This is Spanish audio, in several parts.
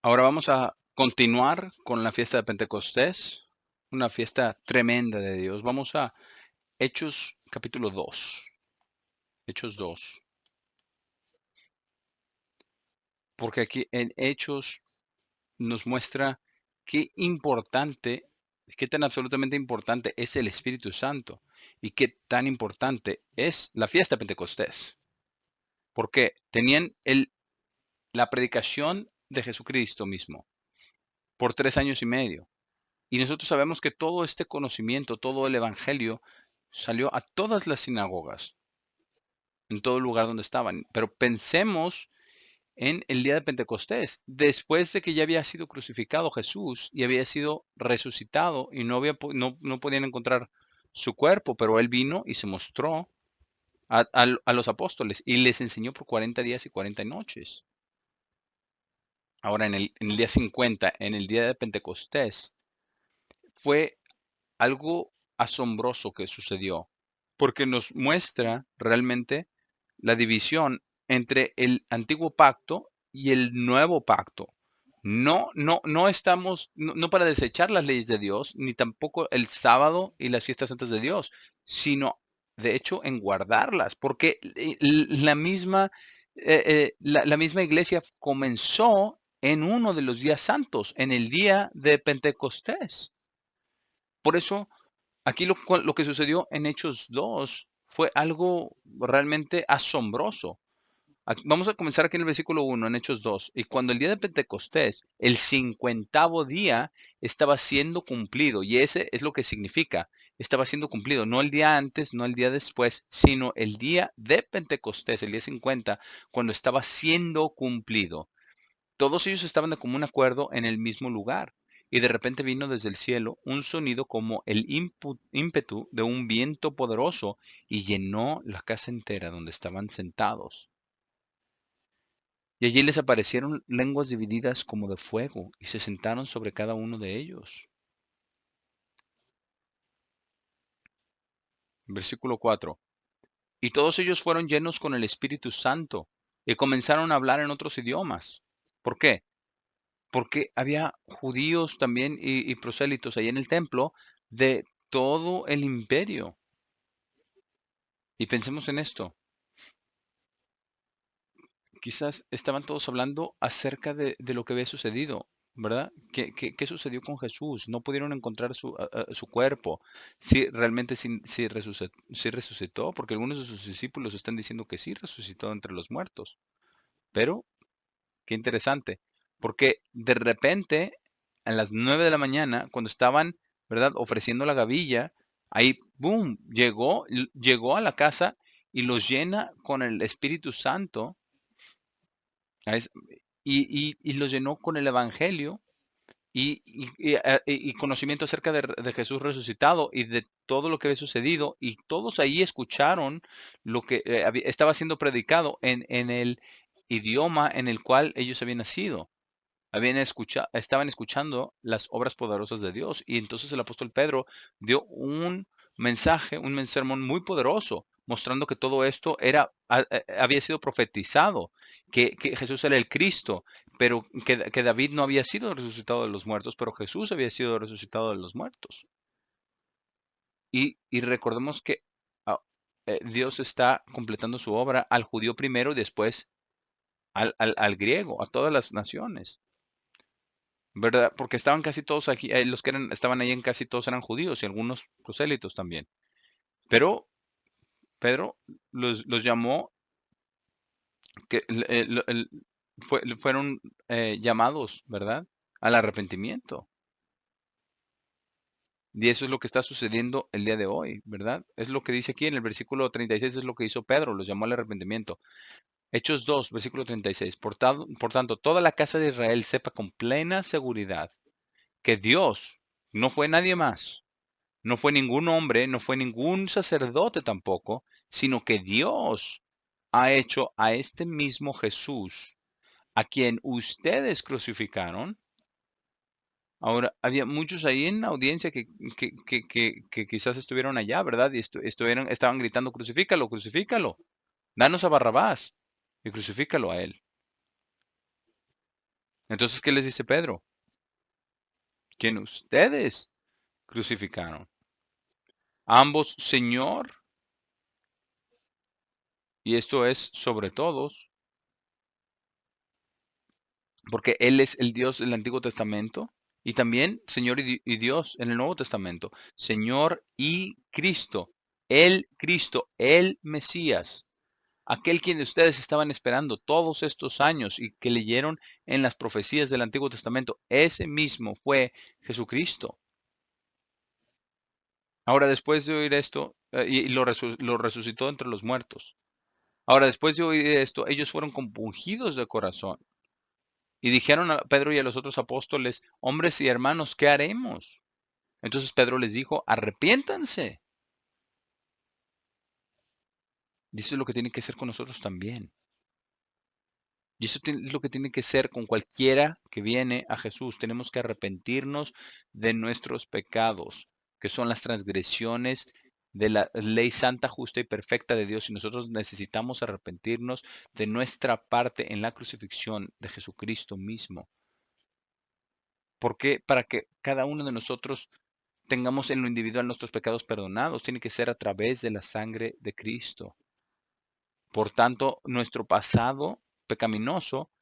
Ahora vamos a continuar con la fiesta de Pentecostés, una fiesta tremenda de Dios. Vamos a Hechos capítulo 2. Hechos 2, porque aquí en Hechos nos muestra qué importante, qué tan absolutamente importante es el Espíritu Santo y qué tan importante es la fiesta de Pentecostés, porque tenían la predicación de Jesucristo mismo por 3 años y medio. Y nosotros sabemos que todo este conocimiento, todo el evangelio, salió a todas las sinagogas, en todo lugar donde estaban. Pero pensemos en el día de Pentecostés, después de que ya había sido crucificado Jesús y había sido resucitado y no podían encontrar su cuerpo, pero él vino y se mostró a los apóstoles y les enseñó por 40 días y 40 noches. Ahora, en el día 50, en el día de Pentecostés, fue algo asombroso que sucedió, porque nos muestra realmente la división entre el antiguo pacto y el nuevo pacto. No estamos, no para desechar las leyes de Dios, ni tampoco el sábado y las fiestas santas de Dios, sino de hecho en guardarlas, porque la misma iglesia comenzó en uno de los días santos, en el día de Pentecostés. Por eso aquí lo que sucedió en Hechos 2 fue algo realmente asombroso. Vamos a comenzar aquí en el versículo 1, en Hechos 2. Y cuando el día de Pentecostés, el 50º día, estaba siendo cumplido, y ese es lo que significa, estaba siendo cumplido, no el día antes, no el día después, sino el día de Pentecostés, el día 50, cuando estaba siendo cumplido. Todos ellos estaban de común acuerdo en el mismo lugar, y de repente vino desde el cielo un sonido como el ímpetu de un viento poderoso y llenó la casa entera donde estaban sentados. Y allí les aparecieron lenguas divididas como de fuego, y se sentaron sobre cada uno de ellos. Versículo 4. Y todos ellos fueron llenos con el Espíritu Santo, y comenzaron a hablar en otros idiomas. ¿Por qué? Porque había judíos también y prosélitos ahí en el templo de todo el imperio. Y pensemos en esto, quizás estaban todos hablando acerca de lo que había sucedido, ¿verdad? ¿Qué sucedió con Jesús? No pudieron encontrar su cuerpo. Si realmente sí resucitó, porque algunos de sus discípulos están diciendo que sí resucitó entre los muertos. Pero qué interesante, porque de repente, a las 9 de la mañana, cuando estaban, ¿verdad?, ofreciendo la gavilla, ahí, boom, llegó a la casa y los llena con el Espíritu Santo, ¿sabes? Y los llenó con el Evangelio y conocimiento acerca de Jesús resucitado y de todo lo que había sucedido, y todos ahí escucharon lo que estaba siendo predicado en el idioma en el cual ellos habían nacido. Estaban escuchando las obras poderosas de Dios. Y entonces el apóstol Pedro dio un mensaje, un sermón muy poderoso, mostrando que todo esto había sido profetizado, que Jesús era el Cristo, pero que David no había sido resucitado de los muertos, pero Jesús había sido resucitado de los muertos. Y recordemos que ah, Dios está completando su obra al judío primero y después al griego, a todas las naciones. ¿Verdad? Porque estaban casi todos aquí, los que estaban ahí en casi todos eran judíos y algunos prosélitos también. Pero Pedro los llamó, que fueron llamados, ¿verdad?, al arrepentimiento. Y eso es lo que está sucediendo el día de hoy, ¿verdad? Es lo que dice aquí en el versículo 36, es lo que hizo Pedro, los llamó al arrepentimiento. Hechos 2, versículo 36. Por tanto, toda la casa de Israel sepa con plena seguridad que Dios, no fue nadie más, no fue ningún hombre, no fue ningún sacerdote tampoco, sino que Dios ha hecho a este mismo Jesús, a quien ustedes crucificaron. Ahora, había muchos ahí en la audiencia que quizás estuvieron allá, ¿verdad? Y estaban gritando, crucifícalo, crucifícalo, danos a Barrabás y crucifícalo a él. Entonces, ¿qué les dice Pedro? ¿Quién ustedes crucificaron? Ambos Señor, y esto es sobre todos, porque Él es el Dios del Antiguo Testamento y también Señor y Dios en el Nuevo Testamento. Señor y Cristo, el Mesías, aquel quien ustedes estaban esperando todos estos años y que leyeron en las profecías del Antiguo Testamento. Ese mismo fue Jesucristo. Ahora, después de oír esto, y lo resucitó entre los muertos. Ahora, después de oír esto, ellos fueron compungidos de corazón y dijeron a Pedro y a los otros apóstoles, hombres y hermanos, ¿qué haremos? Entonces Pedro les dijo, arrepiéntanse. Y eso es lo que tiene que ser con nosotros también. Y eso es lo que tiene que ser con cualquiera que viene a Jesús. Tenemos que arrepentirnos de nuestros pecados, que son las transgresiones de la ley santa, justa y perfecta de Dios. Y nosotros necesitamos arrepentirnos de nuestra parte en la crucifixión de Jesucristo mismo. ¿Por qué? Para que cada uno de nosotros tengamos en lo individual nuestros pecados perdonados. Tiene que ser a través de la sangre de Cristo. Por tanto, nuestro pasado pecaminoso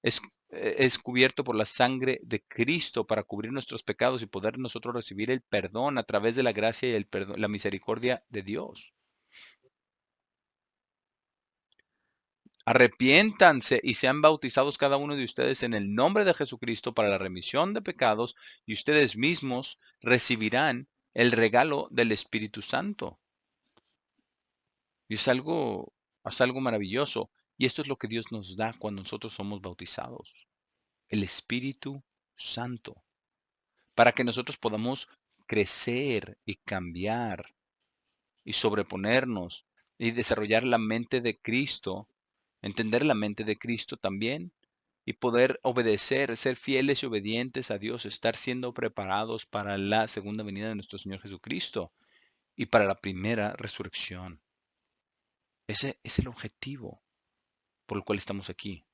es, es cubierto por la sangre de Cristo para cubrir nuestros pecados y poder nosotros recibir el perdón a través de la gracia y el perdón, la misericordia de Dios. Arrepiéntanse y sean bautizados cada uno de ustedes en el nombre de Jesucristo para la remisión de pecados y ustedes mismos recibirán el regalo del Espíritu Santo. Y es algo maravilloso. Y esto es lo que Dios nos da cuando nosotros somos bautizados. El Espíritu Santo. Para que nosotros podamos crecer y cambiar y sobreponernos y desarrollar la mente de Cristo, entender la mente de Cristo también y poder obedecer, ser fieles y obedientes a Dios, estar siendo preparados para la segunda venida de nuestro Señor Jesucristo y para la primera resurrección. Ese es el objetivo por el cual estamos aquí.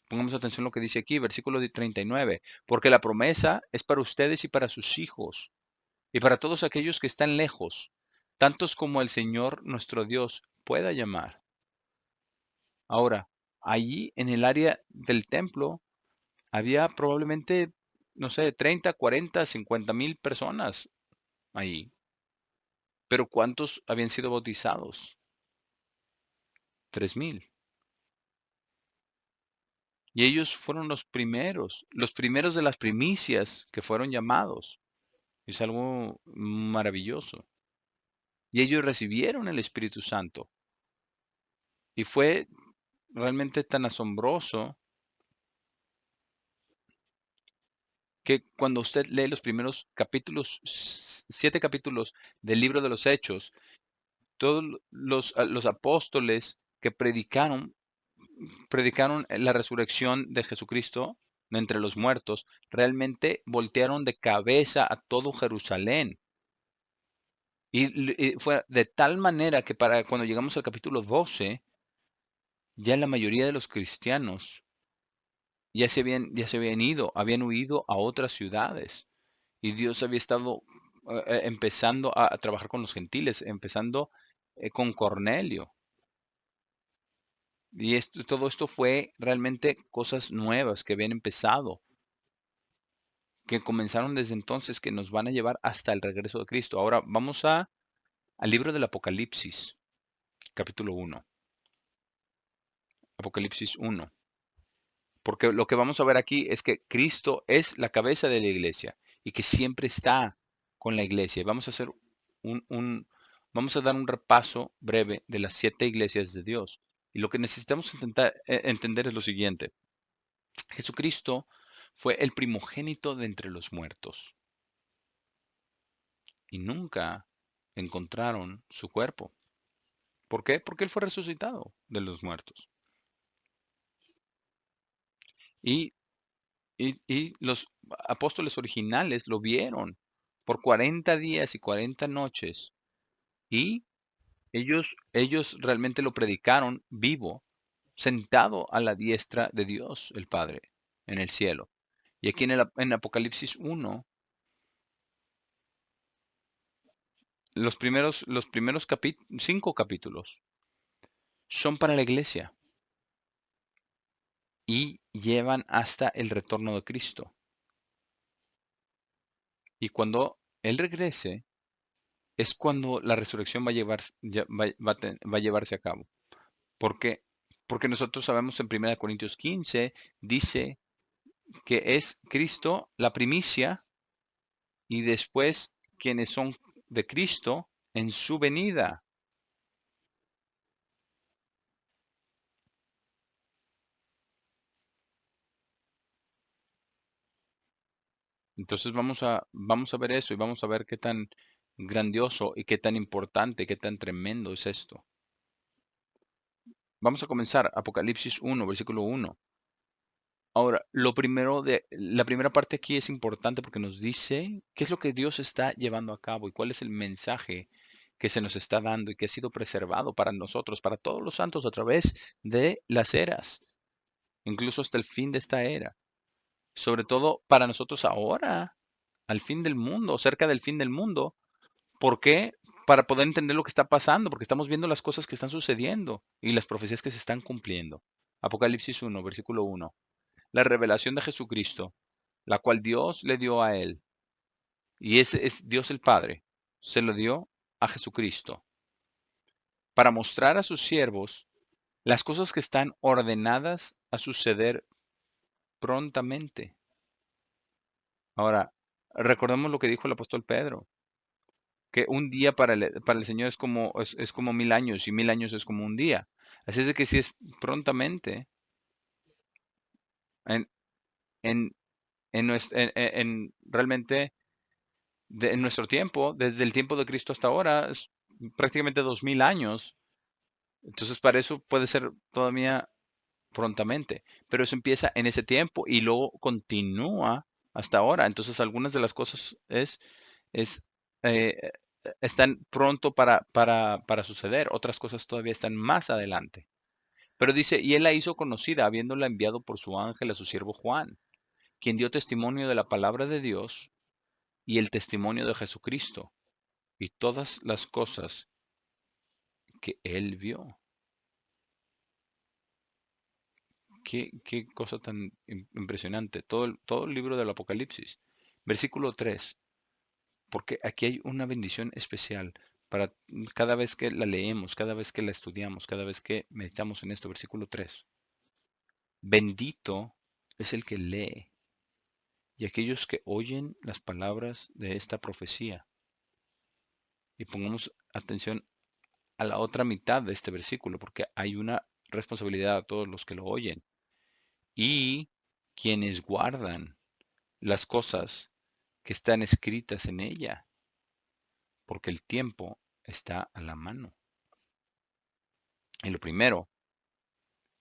Pongamos atención a lo que dice aquí, versículo 39, porque la promesa es para ustedes y para sus hijos y para todos aquellos que están lejos, tantos como el Señor nuestro Dios pueda llamar. Ahora, allí en el área del templo había probablemente, no sé, 30, 40, 50,000 personas ahí. Pero ¿cuántos habían sido bautizados? 3,000. Y ellos fueron los primeros de las primicias que fueron llamados. Es algo maravilloso. Y ellos recibieron el Espíritu Santo. Y fue realmente tan asombroso que cuando usted lee los primeros capítulos, 7 capítulos del libro de los Hechos, todos los apóstoles que predicaron la resurrección de Jesucristo de entre los muertos, realmente voltearon de cabeza a todo Jerusalén. Y fue de tal manera que para cuando llegamos al capítulo 12, ya la mayoría de los cristianos ya se habían ido, habían huido a otras ciudades. Y Dios había estado empezando a trabajar con los gentiles, empezando con Cornelio. Y todo esto fue realmente cosas nuevas que habían empezado, que comenzaron desde entonces, que nos van a llevar hasta el regreso de Cristo. Ahora vamos al libro del Apocalipsis, capítulo 1. Apocalipsis 1. Porque lo que vamos a ver aquí es que Cristo es la cabeza de la iglesia y que siempre está con la iglesia. Vamos a hacer vamos a dar un repaso breve de las 7 iglesias de Dios. Y lo que necesitamos entender es lo siguiente. Jesucristo fue el primogénito de entre los muertos y nunca encontraron su cuerpo. ¿Por qué? Porque Él fue resucitado de los muertos. Y y los apóstoles originales lo vieron por 40 días y 40 noches, y ellos realmente lo predicaron vivo, sentado a la diestra de Dios, el Padre, en el cielo. Y aquí en Apocalipsis 1, los primeros 5 capítulos son para la iglesia y llevan hasta el retorno de Cristo. Y cuando Él regrese, es cuando la resurrección va a llevarse a cabo. ¿Por qué? Porque nosotros sabemos en 1 Corintios 15 dice que es Cristo la primicia y después quienes son de Cristo en su venida. Entonces vamos a ver eso y vamos a ver qué tan grandioso y qué tan importante, qué tan tremendo es esto. Vamos a comenzar Apocalipsis 1, versículo 1. Ahora, la primera parte aquí es importante porque nos dice qué es lo que Dios está llevando a cabo y cuál es el mensaje que se nos está dando y que ha sido preservado para nosotros, para todos los santos a través de las eras, incluso hasta el fin de esta era. Sobre todo para nosotros ahora, al fin del mundo, cerca del fin del mundo. ¿Por qué? Para poder entender lo que está pasando, porque estamos viendo las cosas que están sucediendo y las profecías que se están cumpliendo. Apocalipsis 1, versículo 1. La revelación de Jesucristo, la cual Dios le dio a él, y ese es Dios el Padre, se lo dio a Jesucristo, para mostrar a sus siervos las cosas que están ordenadas a suceder prontamente. Ahora, recordemos lo que dijo el apóstol Pedro, que un día para el Señor es como 1000 años y 1000 años es como un día. Así es de que si es prontamente, en, en, realmente en nuestro tiempo, desde el tiempo de Cristo hasta ahora, es prácticamente 2000 años. Entonces para eso puede ser todavía prontamente, pero eso empieza en ese tiempo y luego continúa hasta ahora. Entonces algunas de las cosas es eh, están pronto para suceder, otras cosas todavía están más adelante. Pero dice, y él la hizo conocida, habiéndola enviado por su ángel a su siervo Juan, quien dio testimonio de la palabra de Dios y el testimonio de Jesucristo y todas las cosas que él vio. Qué cosa tan impresionante. Todo el libro del Apocalipsis. Versículo 3, porque aquí hay una bendición especial para cada vez que la leemos, cada vez que la estudiamos, cada vez que meditamos en esto. Versículo 3. Bendito es el que lee y aquellos que oyen las palabras de esta profecía. Y pongamos atención a la otra mitad de este versículo, porque hay una responsabilidad a todos los que lo oyen. Y quienes guardan las cosas que están escritas en ella, porque el tiempo está a la mano. Y lo primero,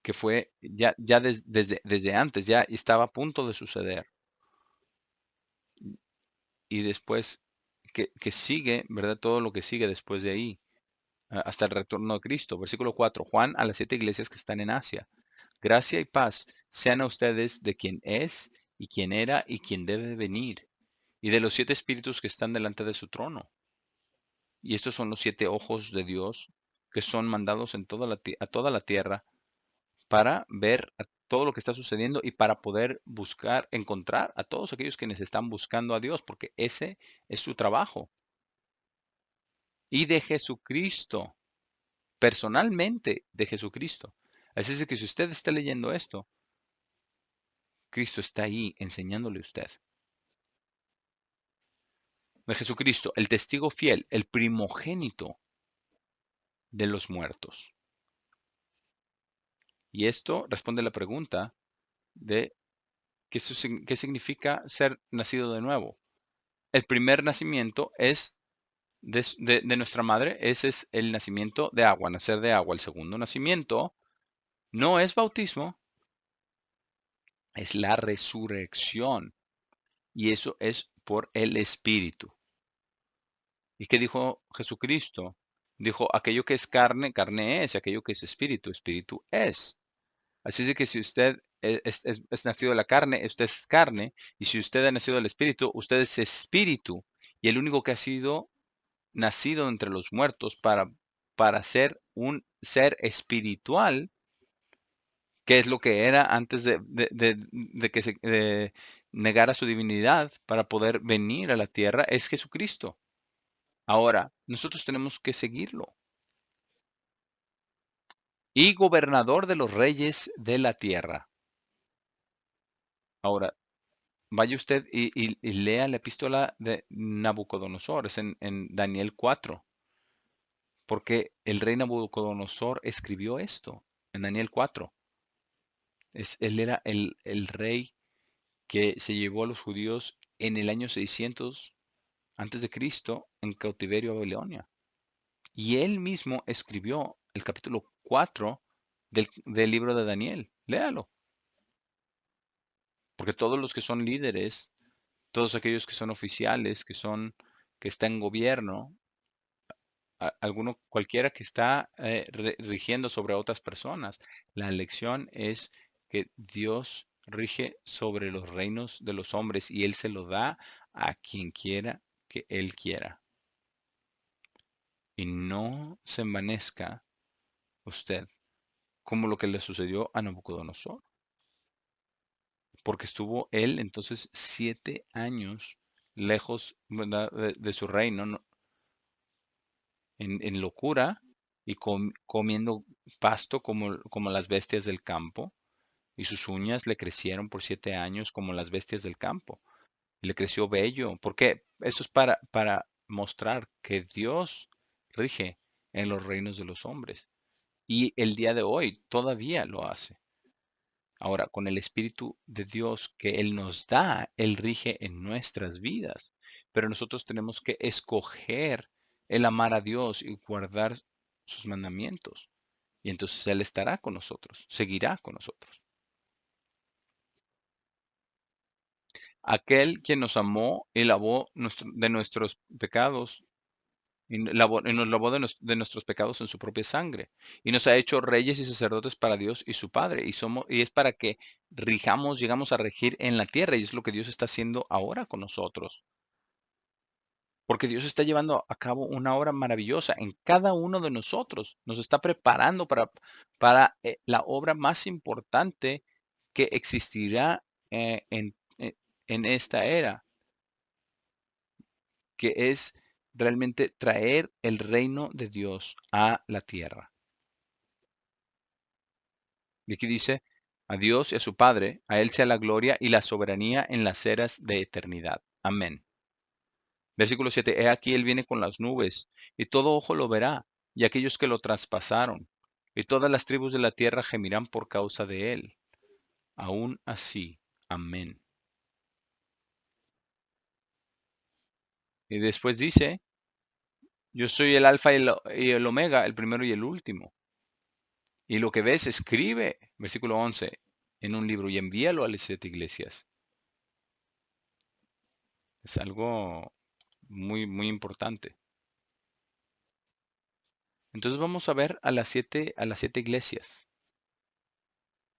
que fue ya desde antes, ya estaba a punto de suceder. Y después, que sigue, ¿verdad? Todo lo que sigue después de ahí, hasta el retorno de Cristo. Versículo 4, Juan a las 7 iglesias que están en Asia. Gracia y paz sean a ustedes de quien es y quien era y quien debe venir, y de los 7 espíritus que están delante de su trono. Y estos son los 7 ojos de Dios que son mandados a toda la tierra para ver todo lo que está sucediendo y para poder buscar, encontrar a todos aquellos quienes están buscando a Dios, porque ese es su trabajo. Y de Jesucristo, personalmente de Jesucristo. Así es de que si usted está leyendo esto, Cristo está ahí enseñándole a usted. De Jesucristo, el testigo fiel, el primogénito de los muertos. Y esto responde a la pregunta de qué significa ser nacido de nuevo. El primer nacimiento es de nuestra madre, ese es el nacimiento de agua, nacer de agua. El segundo nacimiento no es bautismo, es la resurrección. Y eso es por el Espíritu. ¿Y qué dijo Jesucristo? Dijo, aquello que es carne, carne es, y aquello que es espíritu, espíritu es. Así es de que si usted es nacido de la carne, usted es carne, y si usted ha nacido del espíritu, usted es espíritu. Y el único que ha sido nacido entre los muertos para ser un ser espiritual, que es lo que era antes de que se negara su divinidad para poder venir a la tierra, es Jesucristo. Ahora, nosotros tenemos que seguirlo. Y gobernador de los reyes de la tierra. Ahora, vaya usted y lea la epístola de Nabucodonosor, es en Daniel 4, porque el rey Nabucodonosor escribió esto en Daniel 4. Él era el rey que se llevó a los judíos en el año 600 antes de Cristo en cautiverio a Babilonia. Y él mismo escribió el capítulo 4 del libro de Daniel. Léalo, porque todos los que son líderes, todos aquellos que son oficiales, que está en gobierno, alguno, cualquiera que está rigiendo sobre otras personas, la lección es que Dios rige sobre los reinos de los hombres y Él se lo da a quien quiera que Él quiera. Y no se envanezca usted como lo que le sucedió a Nabucodonosor, porque estuvo él entonces 7 años lejos, ¿verdad?, de su reino, ¿no?, en locura y comiendo pasto como las bestias del campo, y sus uñas le crecieron por 7 años como las bestias del campo, y le creció vello. ¿Por qué? Eso es para mostrar que Dios rige en los reinos de los hombres, y el día de hoy todavía lo hace. Ahora, con el Espíritu de Dios que Él nos da, Él rige en nuestras vidas. Pero nosotros tenemos que escoger el amar a Dios y guardar sus mandamientos. Y entonces Él estará con nosotros, seguirá con nosotros. Aquel quien nos amó y lavó de nuestros pecados, y nos lavó de nuestros pecados en su propia sangre, y nos ha hecho reyes y sacerdotes para Dios y su Padre, y es para que llegamos a regir en la tierra, y es lo que Dios está haciendo ahora con nosotros, porque Dios está llevando a cabo una obra maravillosa en cada uno de nosotros, nos está preparando para la obra más importante que existirá en esta era, que es realmente traer el reino de Dios a la tierra. Y aquí dice, a Dios y a su Padre, a Él sea la gloria y la soberanía en las eras de eternidad. Amén. Versículo 7. He aquí Él viene con las nubes, y todo ojo lo verá, y aquellos que lo traspasaron, y todas las tribus de la tierra gemirán por causa de Él. Aún así. Amén. Y después dice, yo soy el alfa y el omega, el primero y el último. Y lo que ves, escribe, versículo 11, en un libro y envíalo a las 7 iglesias. Es algo muy, muy importante. Entonces vamos a ver a las siete iglesias,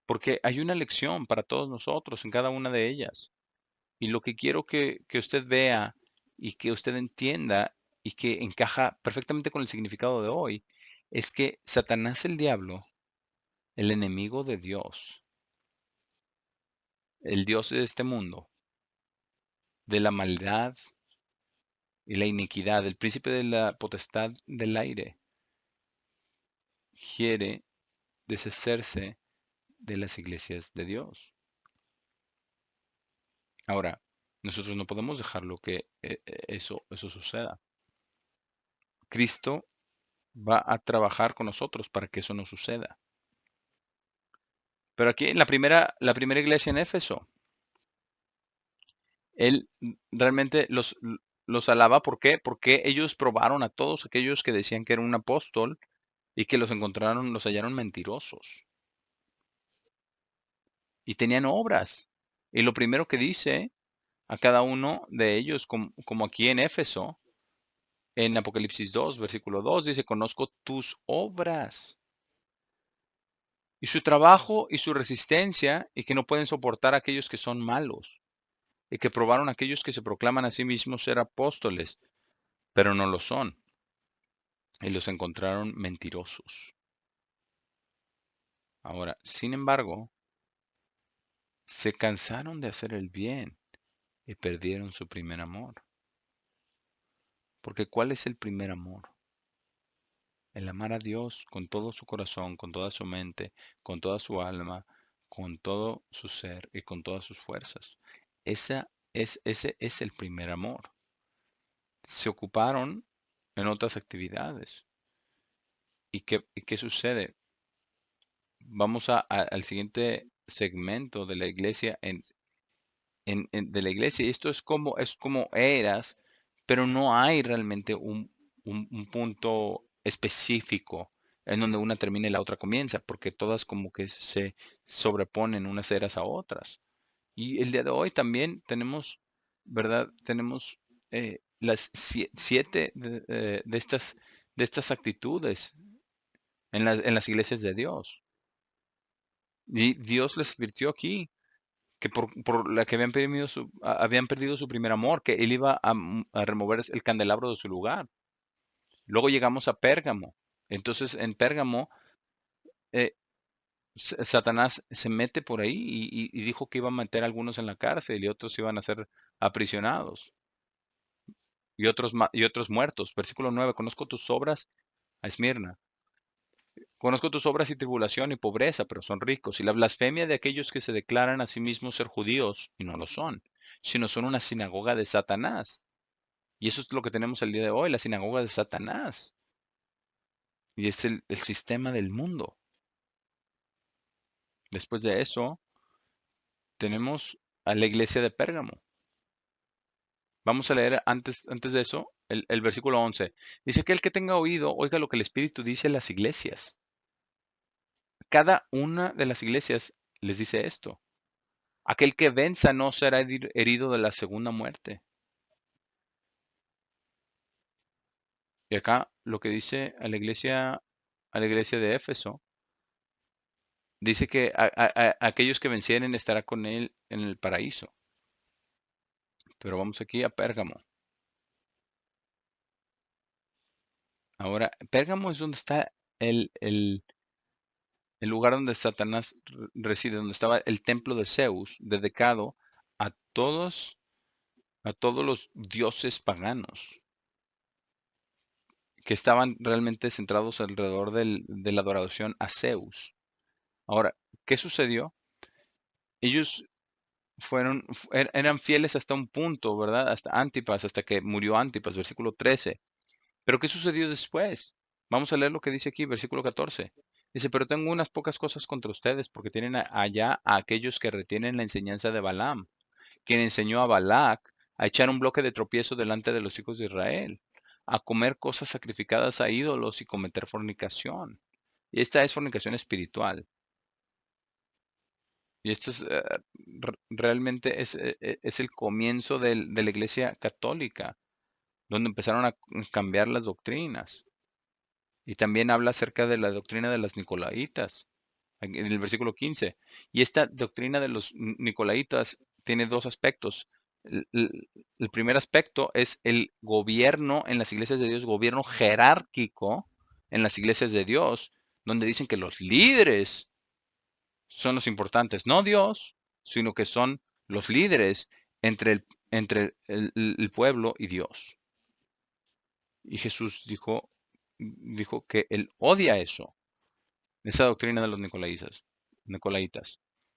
porque hay una lección para todos nosotros en cada una de ellas. Y lo que quiero que usted vea y que usted entienda y que encaja perfectamente con el significado de hoy, es que Satanás, el diablo, el enemigo de Dios, el Dios de este mundo, de la maldad y la iniquidad, el príncipe de la potestad del aire, quiere deshacerse de las iglesias de Dios. Ahora, nosotros no podemos dejarlo que eso suceda. Cristo va a trabajar con nosotros para que eso no suceda. Pero aquí en la primera iglesia en Éfeso, él realmente los alaba. ¿Por qué? Porque ellos probaron a todos aquellos que decían que era un apóstol y que los hallaron mentirosos. Y tenían obras. Y lo primero que dice a cada uno de ellos, como aquí en Éfeso, en Apocalipsis 2, versículo 2, dice, conozco tus obras. y su trabajo y su resistencia, y que no pueden soportar a aquellos que son malos, y que probaron a aquellos que se proclaman a sí mismos ser apóstoles, pero no lo son, y los encontraron mentirosos. Ahora, sin embargo, se cansaron de hacer el bien y perdieron su primer amor. Porque ¿cuál es el primer amor? El amar a Dios con todo su corazón, con toda su mente, con toda su alma, con todo su ser y con todas sus fuerzas. Ese es el primer amor. Se ocuparon en otras actividades. Y qué sucede? Vamos al siguiente segmento de la iglesia de la iglesia. Y esto es como eras, pero no hay realmente un punto específico en donde una termina y la otra comienza, porque todas como que se sobreponen unas eras a otras. Y el día de hoy también tenemos, ¿verdad? Tenemos las siete de estas actitudes en las iglesias de Dios. Y Dios les advirtió aquí que por la que habían perdido su primer amor, que él iba a remover el candelabro de su lugar. Luego llegamos a Pérgamo. Entonces en Pérgamo, eh, Satanás se mete por ahí y dijo que iba a meter a algunos en la cárcel y otros iban a ser aprisionados y otros muertos. Versículo 9, conozco tus obras a Esmirna. Conozco tus obras y tribulación y pobreza, pero son ricos. Y la blasfemia de aquellos que se declaran a sí mismos ser judíos y no lo son, sino son una sinagoga de Satanás. Y eso es lo que tenemos el día de hoy, la sinagoga de Satanás. Y es el sistema del mundo. Después de eso, tenemos a la iglesia de Pérgamo. Vamos a leer antes de eso el versículo 11. Dice que el que tenga oído, oiga lo que el Espíritu dice a las iglesias. Cada una de las iglesias les dice esto. Aquel que venza no será herido de la segunda muerte. Y acá lo que dice a la iglesia de Éfeso, dice que aquellos que vencieren estará con él en el paraíso. Pero vamos aquí a Pérgamo. Ahora, Pérgamo es donde está el lugar donde Satanás reside, donde estaba el templo de Zeus, dedicado a todos, a todos los dioses paganos que estaban realmente centrados alrededor de la adoración a Zeus. Ahora, ¿qué sucedió? Ellos eran fieles hasta un punto, ¿verdad? Hasta Antipas, hasta que murió Antipas, versículo 13. Pero ¿qué sucedió después? Vamos a leer lo que dice aquí, versículo 14. Dice, pero tengo unas pocas cosas contra ustedes, porque tienen allá a aquellos que retienen la enseñanza de Balaam, quien enseñó a Balac a echar un bloque de tropiezo delante de los hijos de Israel, a comer cosas sacrificadas a ídolos y cometer fornicación. Y esta es fornicación espiritual. Y esto es realmente es el comienzo de la iglesia católica, donde empezaron a cambiar las doctrinas. Y también habla acerca de la doctrina de las Nicolaitas, en el versículo 15. Y esta doctrina de los Nicolaitas tiene dos aspectos. El primer aspecto es el gobierno en las iglesias de Dios, gobierno jerárquico en las iglesias de Dios, donde dicen que los líderes son los importantes, no Dios, sino que son los líderes entre el pueblo y Dios. Y Jesús dijo que él odia eso, esa doctrina de los Nicolaitas.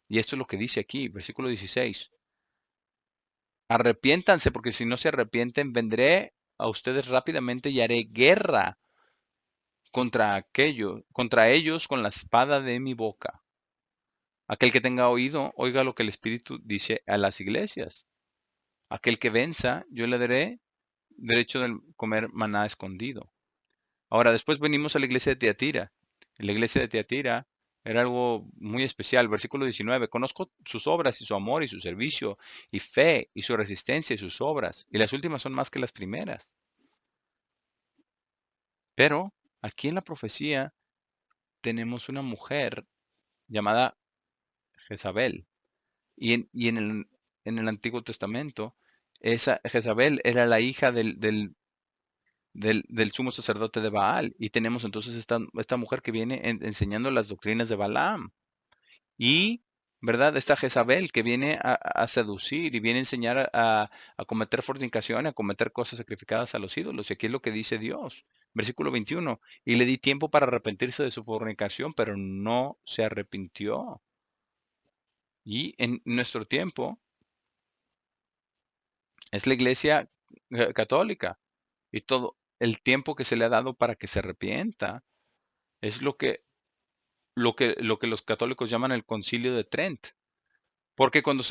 Y esto es lo que dice aquí, versículo 16. Arrepiéntanse, porque si no se arrepienten, vendré a ustedes rápidamente y haré guerra contra ellos con la espada de mi boca. Aquel que tenga oído, oiga lo que el Espíritu dice a las iglesias. Aquel que venza, yo le daré derecho de comer maná escondido. Ahora, después venimos a la iglesia de Tiatira. En la iglesia de Tiatira era algo muy especial. Versículo 19. Conozco sus obras y su amor y su servicio y fe y su resistencia y sus obras. Y las últimas son más que las primeras. Pero aquí en la profecía tenemos una mujer llamada Jezabel. Y en el Antiguo Testamento, esa Jezabel era la hija del sumo sacerdote de Baal. Y tenemos entonces esta mujer que viene enseñando las doctrinas de Balaam. Y, ¿verdad? Esta Jezabel que viene a seducir y viene a enseñar a cometer fornicación, a cometer cosas sacrificadas a los ídolos. Y aquí es lo que dice Dios. Versículo 21. Y le di tiempo para arrepentirse de su fornicación, pero no se arrepintió. Y en nuestro tiempo es la iglesia católica. Y todo el tiempo que se le ha dado para que se arrepienta es lo que los católicos llaman el Concilio de Trent. Porque cuando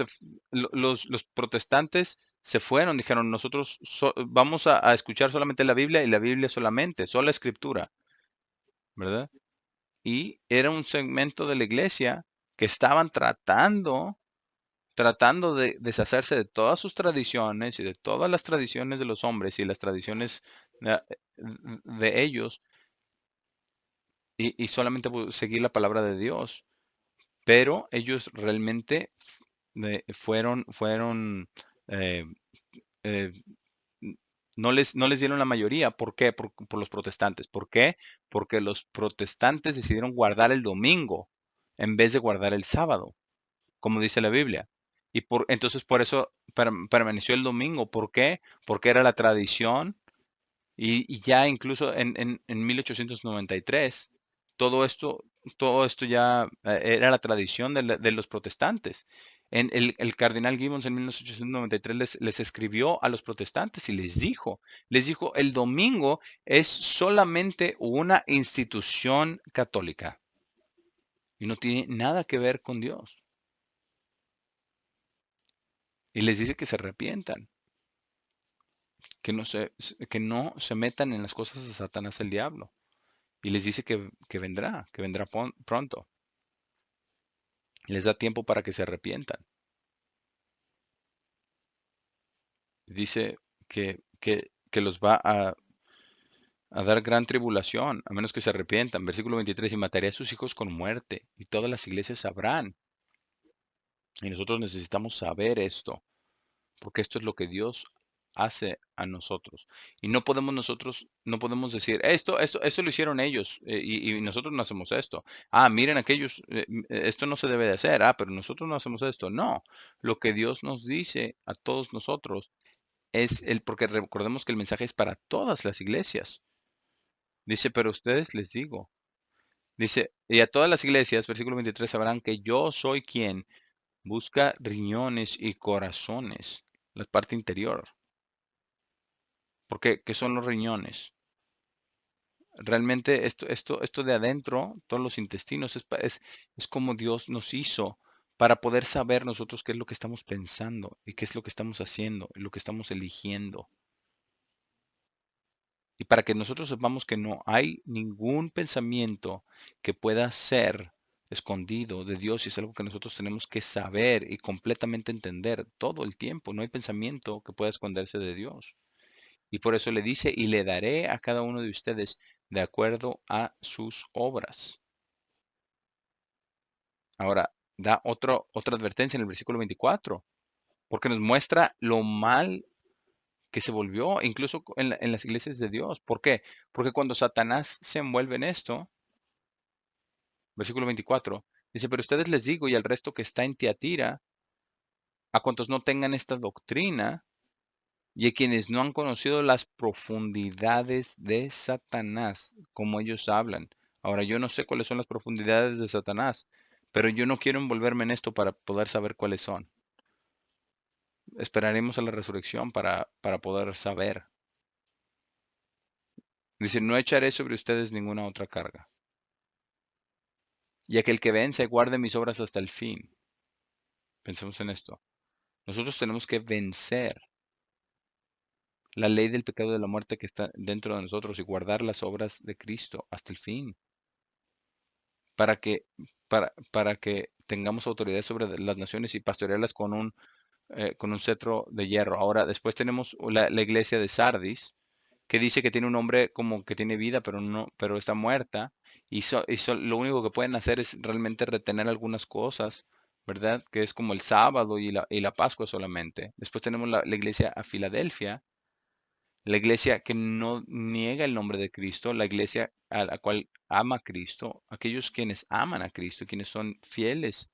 los protestantes se fueron, dijeron, nosotros vamos a escuchar solamente la Biblia y la Biblia solamente, sola escritura, ¿verdad? Y era un segmento de la iglesia que estaban tratando de deshacerse de todas sus tradiciones y de todas las tradiciones de los hombres y las tradiciones eh, de ellos y solamente seguir la palabra de Dios. Pero ellos realmente fueron eh, eh, no les dieron la mayoría. ¿Por qué? Por los protestantes. ¿Por qué? Porque los protestantes decidieron guardar el domingo en vez de guardar el sábado, como dice la Biblia. Entonces por eso permaneció el domingo. ¿Por qué? Porque era la tradición y ya incluso en 1893, todo esto, todo esto ya era la tradición de los protestantes. El cardenal Gibbons en 1893 les escribió a los protestantes y les dijo, el domingo es solamente una institución católica y no tiene nada que ver con Dios. Y les dice que se arrepientan, que no se metan en las cosas de Satanás el diablo. Y les dice que vendrá pronto. Les da tiempo para que se arrepientan. Dice que los va a dar gran tribulación, a menos que se arrepientan. Versículo 23, y mataré a sus hijos con muerte, y todas las iglesias sabrán. Y nosotros necesitamos saber esto, porque esto es lo que Dios hace a nosotros. Y no podemos decir, esto lo hicieron ellos, y nosotros no hacemos esto. Miren aquellos, esto no se debe de hacer, pero nosotros no hacemos esto. No, lo que Dios nos dice a todos nosotros porque recordemos que el mensaje es para todas las iglesias. Dice, pero a ustedes les digo, dice, y a todas las iglesias, versículo 23, sabrán que yo soy quien busca riñones y corazones, la parte interior. Porque, ¿qué son los riñones? Realmente esto de adentro, todos los intestinos, es como Dios nos hizo para poder saber nosotros qué es lo que estamos pensando y qué es lo que estamos haciendo y lo que estamos eligiendo. Y para que nosotros sepamos que no hay ningún pensamiento que pueda ser escondido de Dios y es algo que nosotros tenemos que saber y completamente entender todo el tiempo. No hay pensamiento que pueda esconderse de Dios. Y por eso le dice, y le daré a cada uno de ustedes de acuerdo a sus obras. Ahora, da otra advertencia en el versículo 24, porque nos muestra lo mal que se volvió, incluso en las iglesias de Dios. ¿Por qué? Porque cuando Satanás se envuelve en esto, versículo 24, dice, pero ustedes les digo y al resto que está en Tiatira, a cuantos no tengan esta doctrina y a quienes no han conocido las profundidades de Satanás, como ellos hablan. Ahora, yo no sé cuáles son las profundidades de Satanás, pero yo no quiero envolverme en esto para poder saber cuáles son. Esperaremos a la resurrección para poder saber. Dice, no echaré sobre ustedes ninguna otra carga. Y aquel que vence guarde mis obras hasta el fin. Pensemos en esto. Nosotros tenemos que vencer la ley del pecado y de la muerte que está dentro de nosotros y guardar las obras de Cristo hasta el fin, para que, para que tengamos autoridad sobre las naciones y pastorearlas con un cetro de hierro. Ahora, después tenemos la iglesia de Sardis, que dice que tiene un hombre como que tiene vida, pero no, pero está muerta. Lo único que pueden hacer es realmente retener algunas cosas, ¿verdad? Que es como el sábado y la Pascua solamente. Después tenemos la iglesia a Filadelfia, la iglesia que no niega el nombre de Cristo, la iglesia a la cual ama a Cristo, aquellos quienes aman a Cristo, quienes son fieles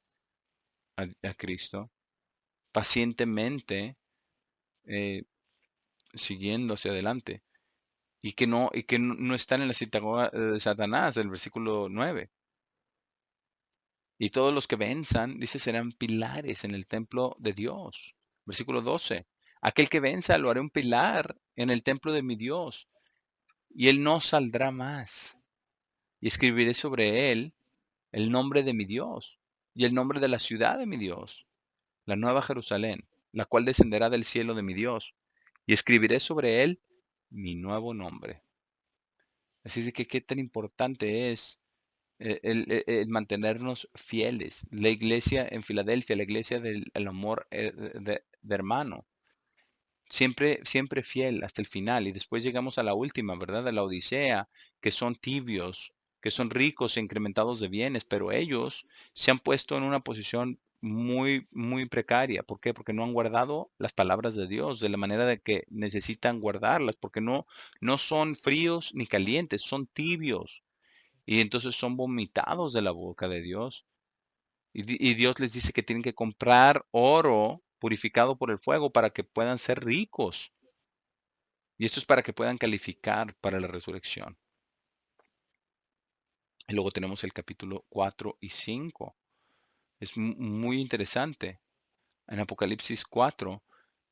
a Cristo, pacientemente eh, siguiendo hacia adelante, y que no están en la sinagoga de Satanás, el versículo 9. Y todos los que venzan, dice, serán pilares en el templo de Dios. Versículo 12. Aquel que venza lo haré un pilar en el templo de mi Dios, y él no saldrá más. Y escribiré sobre él el nombre de mi Dios y el nombre de la ciudad de mi Dios, la nueva Jerusalén, la cual descenderá del cielo de mi Dios. Y escribiré sobre él mi nuevo nombre. Así es de que qué tan importante es el mantenernos fieles. La iglesia en Filadelfia, la iglesia del el amor de hermano, siempre, siempre fiel hasta el final. Y después llegamos a la última, ¿verdad? A la Odisea, que son tibios, que son ricos e incrementados de bienes, pero ellos se han puesto en una posición muy, muy precaria. ¿Por qué? Porque no han guardado las palabras de Dios de la manera de que necesitan guardarlas, porque no son fríos ni calientes, son tibios. Y entonces son vomitados de la boca de Dios. Y Dios les dice que tienen que comprar oro purificado por el fuego para que puedan ser ricos. Y esto es para que puedan calificar para la resurrección. Y luego tenemos el capítulo 4 y 5. Es muy interesante. En Apocalipsis 4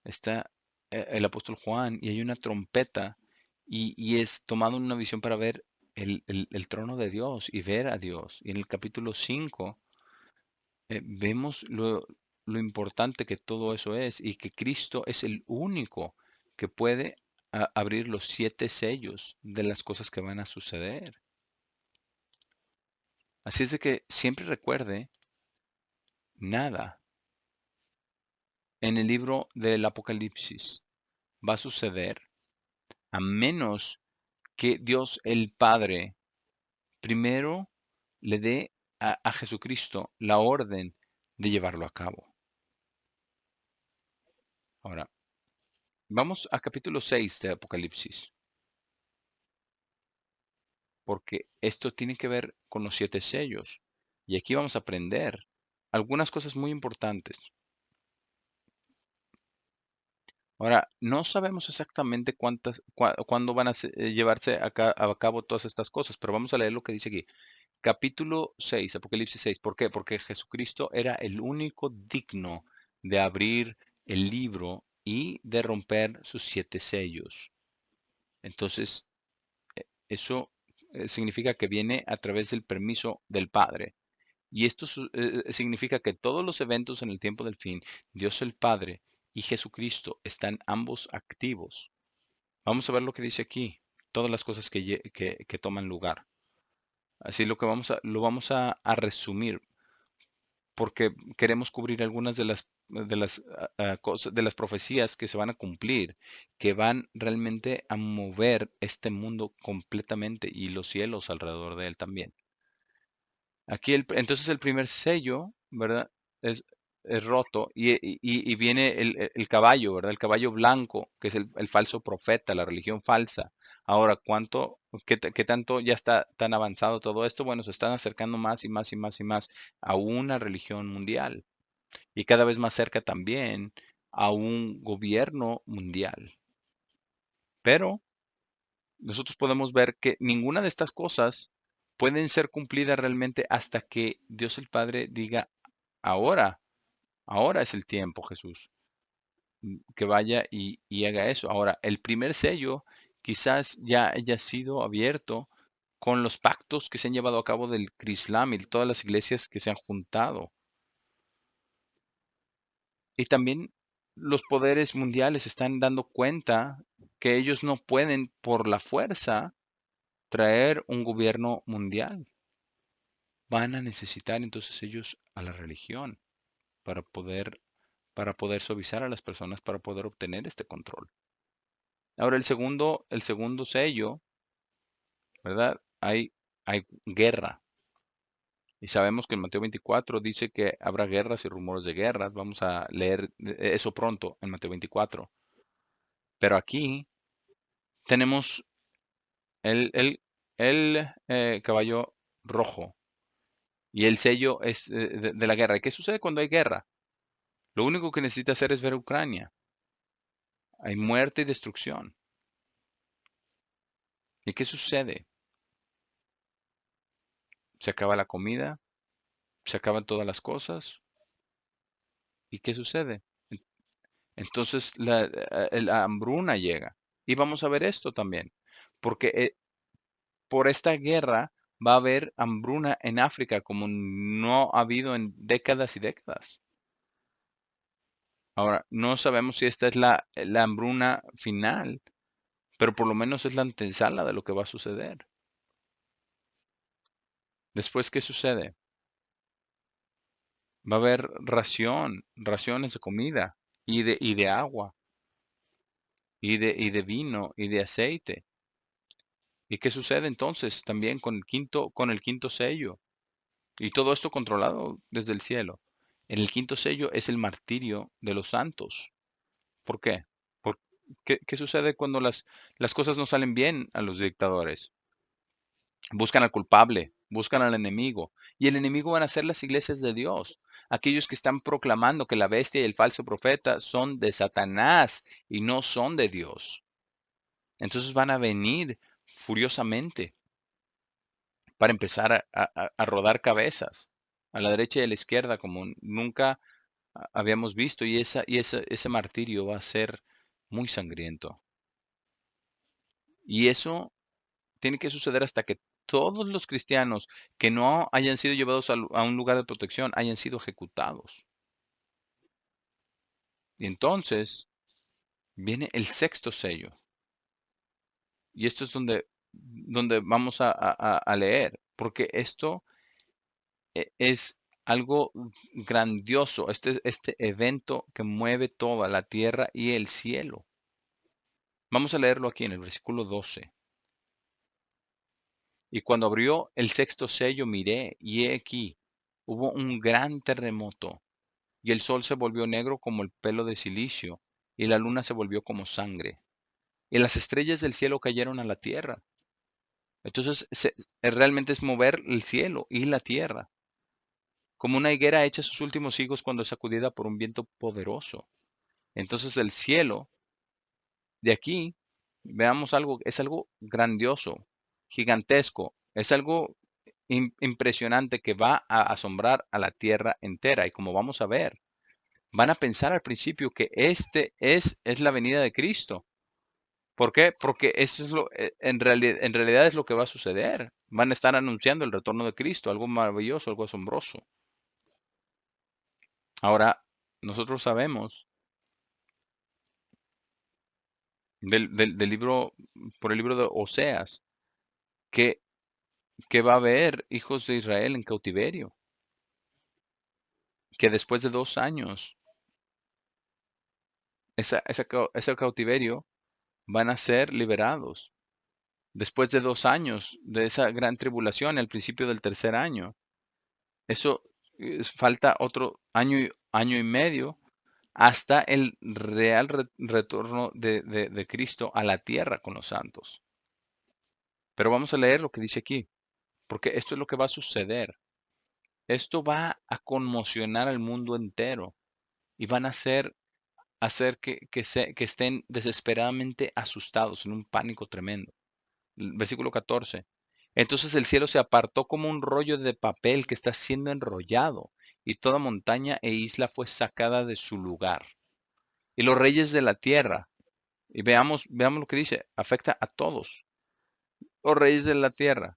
está el apóstol Juan y hay una trompeta y es tomado una visión para ver el trono de Dios y ver a Dios. Y en el capítulo 5 vemos lo importante que todo eso es y que Cristo es el único que puede abrir los 7 sellos de las cosas que van a suceder. Así es de que siempre recuerde, nada en el libro del Apocalipsis va a suceder a menos que Dios el Padre primero le dé a Jesucristo la orden de llevarlo a cabo. Ahora, vamos a capítulo 6 de Apocalipsis, porque esto tiene que ver con los 7 sellos. Y aquí vamos a aprender algunas cosas muy importantes. Ahora, no sabemos exactamente cuándo van a llevarse a cabo todas estas cosas, pero vamos a leer lo que dice aquí. Capítulo 6, Apocalipsis 6. ¿Por qué? Porque Jesucristo era el único digno de abrir el libro y de romper sus 7 sellos. Entonces, eso significa que viene a través del permiso del Padre. Y esto significa que todos los eventos en el tiempo del fin, Dios el Padre y Jesucristo están ambos activos. Vamos a ver lo que dice aquí, todas las cosas que toman lugar. Así lo vamos a resumir, porque queremos cubrir algunas de las profecías que se van a cumplir, que van realmente a mover este mundo completamente y los cielos alrededor de él también. Aquí entonces el primer sello, ¿verdad? Es, es roto y viene el caballo, ¿verdad? El caballo blanco, que es el falso profeta, la religión falsa. Ahora, qué tanto ya está tan avanzado todo esto? Bueno, se están acercando más y más y más y más a una religión mundial y cada vez más cerca también a un gobierno mundial. Pero nosotros podemos ver que ninguna de estas cosas pueden ser cumplidas realmente hasta que Dios el Padre diga, ahora, ahora es el tiempo, Jesús, que vaya y haga eso. Ahora, el primer sello quizás ya haya sido abierto con los pactos que se han llevado a cabo del Crislam y todas las iglesias que se han juntado. Y también los poderes mundiales están dando cuenta que ellos no pueden por la fuerza traer un gobierno mundial. Van a necesitar entonces ellos a la religión para poder suavizar a las personas, para poder obtener este control. Ahora el segundo sello, ¿verdad? hay guerra. Y sabemos que en Mateo 24 dice que habrá guerras y rumores de guerras. Vamos a leer eso pronto en Mateo 24. Pero aquí tenemos el caballo rojo y el sello es de la guerra. ¿Y qué sucede cuando hay guerra? Lo único que necesita hacer es ver Ucrania. Hay muerte y destrucción. ¿Y qué sucede? Se acaba la comida, se acaban todas las cosas. ¿Y qué sucede? Entonces la hambruna llega. Y vamos a ver esto también, porque por esta guerra va a haber hambruna en África como no ha habido en décadas y décadas. Ahora, no sabemos si esta es la hambruna final, pero por lo menos es la antesala de lo que va a suceder. Después, ¿qué sucede? Va a haber raciones de comida y de agua y de vino y de aceite. ¿Y qué sucede entonces también con el quinto sello? Y todo esto controlado desde el cielo. En el quinto sello es el martirio de los santos. ¿Por qué? ¿Por qué sucede cuando las cosas no salen bien a los dictadores? Buscan al culpable, buscan al enemigo. Y el enemigo van a ser las iglesias de Dios. Aquellos que están proclamando que la bestia y el falso profeta son de Satanás y no son de Dios. Entonces van a venir furiosamente para empezar a rodar cabezas a la derecha y a la izquierda como nunca habíamos visto. Y ese martirio va a ser muy sangriento. Y eso tiene que suceder hasta que todos los cristianos que no hayan sido llevados a un lugar de protección hayan sido ejecutados. Y entonces viene el sexto sello. Y esto es donde vamos a leer, porque esto es algo grandioso, este evento que mueve toda la tierra y el cielo. Vamos a leerlo aquí en el versículo 12. Y cuando abrió el sexto sello miré, y he aquí, hubo un gran terremoto, y el sol se volvió negro como el pelo de silicio, y la luna se volvió como sangre, y las estrellas del cielo cayeron a la tierra. Entonces, realmente es mover el cielo y la tierra, como una higuera echa sus últimos higos cuando es sacudida por un viento poderoso. Entonces el cielo de aquí, veamos algo, es algo grandioso, gigantesco, es algo impresionante que va a asombrar a la tierra entera. Y como vamos a ver, van a pensar al principio que este es la venida de Cristo. ¿Por qué? Porque eso es en realidad es lo que va a suceder. Van a estar anunciando el retorno de Cristo, algo maravilloso, algo asombroso. Ahora, nosotros sabemos del libro, por el libro de Oseas, que va a haber hijos de Israel en cautiverio, que después de 2 años, ese cautiverio van a ser liberados. Después de 2 años de esa gran tribulación, al principio del tercer año, eso falta otro año y medio hasta el real retorno de Cristo a la tierra con los santos. Pero vamos a leer lo que dice aquí, porque esto es lo que va a suceder. Esto va a conmocionar al mundo entero y van a hacer que estén desesperadamente asustados en un pánico tremendo. Versículo 14. Entonces el cielo se apartó como un rollo de papel que está siendo enrollado, y toda montaña e isla fue sacada de su lugar. Y los reyes de la tierra, y veamos lo que dice, afecta a todos. Los reyes de la tierra,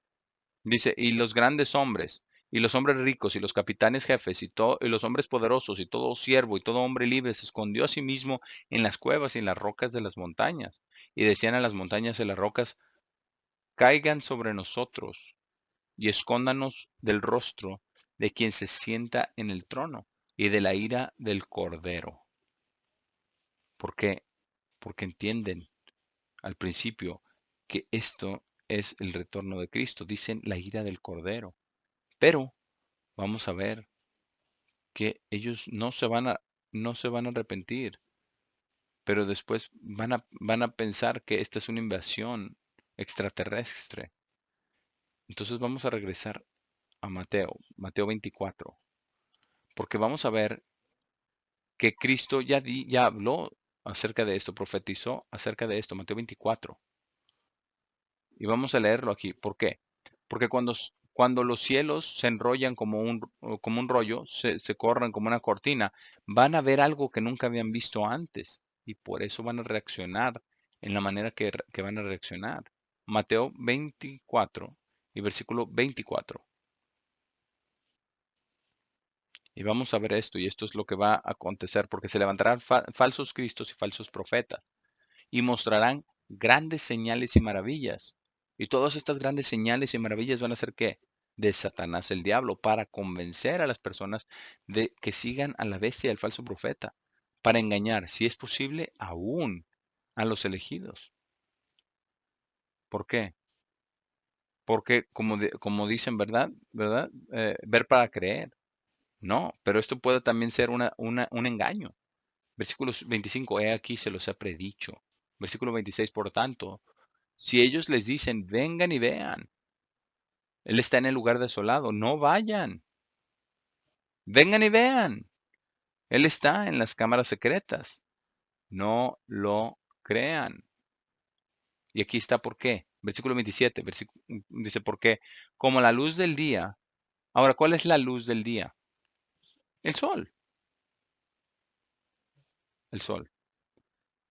dice, y los grandes hombres, y los hombres ricos, y los capitanes jefes, y los hombres poderosos, y todo siervo, y todo hombre libre, se escondió a sí mismo en las cuevas y en las rocas de las montañas. Y decían a las montañas y a las rocas, caigan sobre nosotros, y escóndanos del rostro de quien se sienta en el trono, y de la ira del Cordero. ¿Por qué? Porque entienden al principio que esto es el retorno de Cristo. Dicen la ira del Cordero. Pero vamos a ver que ellos no se van a arrepentir, pero después van a pensar que esta es una invasión extraterrestre. Entonces vamos a regresar a Mateo 24, porque vamos a ver que Cristo ya habló acerca de esto, profetizó acerca de esto, Mateo 24. Y vamos a leerlo aquí. ¿Por qué? Porque cuando los cielos se enrollan como un rollo, se corren como una cortina, van a ver algo que nunca habían visto antes. Y por eso van a reaccionar en la manera que van a reaccionar. Mateo 24 y versículo 24. Y vamos a ver esto, y esto es lo que va a acontecer, porque se levantarán falsos cristos y falsos profetas y mostrarán grandes señales y maravillas. Y todas estas grandes señales y maravillas van a ser ¿qué? De Satanás el diablo, para convencer a las personas de que sigan a la bestia y al falso profeta, para engañar, si es posible, aún a los elegidos. ¿Por qué? Porque como dicen, ¿verdad? ¿Verdad? Ver para creer. No, pero esto puede también ser un engaño. Versículo 25, he aquí se los ha predicho. Versículo 26, por tanto, si ellos les dicen, vengan y vean, Él está en el lugar desolado, no vayan, vengan y vean, Él está en las cámaras secretas, no lo crean. Y aquí está por qué. Versículo 27, dice, porque como la luz del día. Ahora, ¿cuál es la luz del día? El sol, el sol.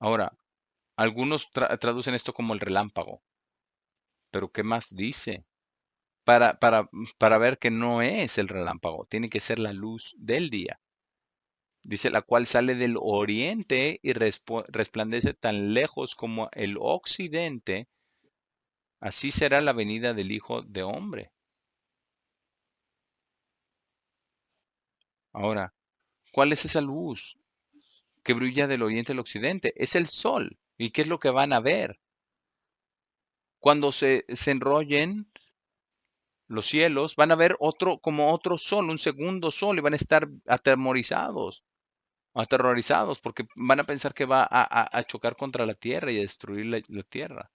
Ahora, algunos traducen esto como el relámpago, pero ¿qué más dice? para, para, para ver que no es el relámpago, tiene que ser la luz del día. Dice, la cual sale del oriente y resplandece tan lejos como el occidente, así será la venida del Hijo de Hombre. Ahora, ¿cuál es esa luz que brilla del oriente al occidente? Es el sol. ¿Y qué es lo que van a ver? Cuando se enrollen los cielos, van a ver como otro sol, un segundo sol, y van a estar aterrorizados porque van a pensar que va a chocar contra la tierra y a destruir la tierra,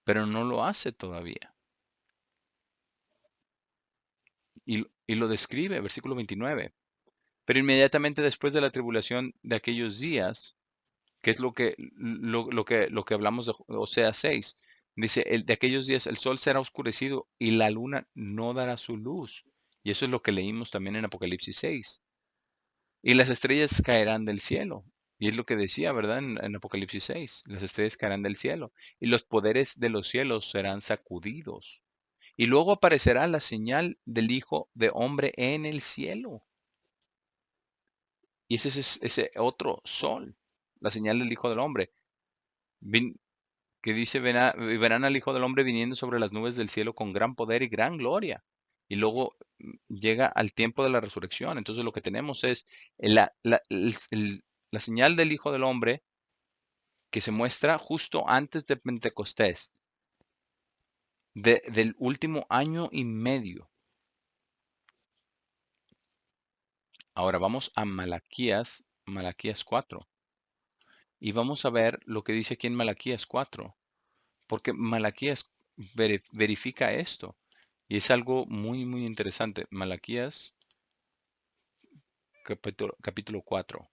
pero no lo hace todavía. Y lo describe, versículo 29. Pero inmediatamente después de la tribulación de aquellos días, que es lo que hablamos de Oseas 6, dice, de aquellos días el sol será oscurecido y la luna no dará su luz. Y eso es lo que leímos también en Apocalipsis 6. Y las estrellas caerán del cielo. Y es lo que decía, ¿verdad? En Apocalipsis 6. Las estrellas caerán del cielo. Y los poderes de los cielos serán sacudidos. Y luego aparecerá la señal del Hijo de Hombre en el cielo. Y ese es ese otro sol. La señal del Hijo del Hombre. Vin- que dice, verán al Hijo del Hombre viniendo sobre las nubes del cielo con gran poder y gran gloria. Y luego llega al tiempo de la resurrección. Entonces lo que tenemos es la señal del Hijo del Hombre que se muestra justo antes de Pentecostés, del último año y medio. Ahora vamos a Malaquías 4, y vamos a ver lo que dice aquí en Malaquías 4, porque Malaquías verifica esto, y es algo muy, muy interesante. Malaquías capítulo 4.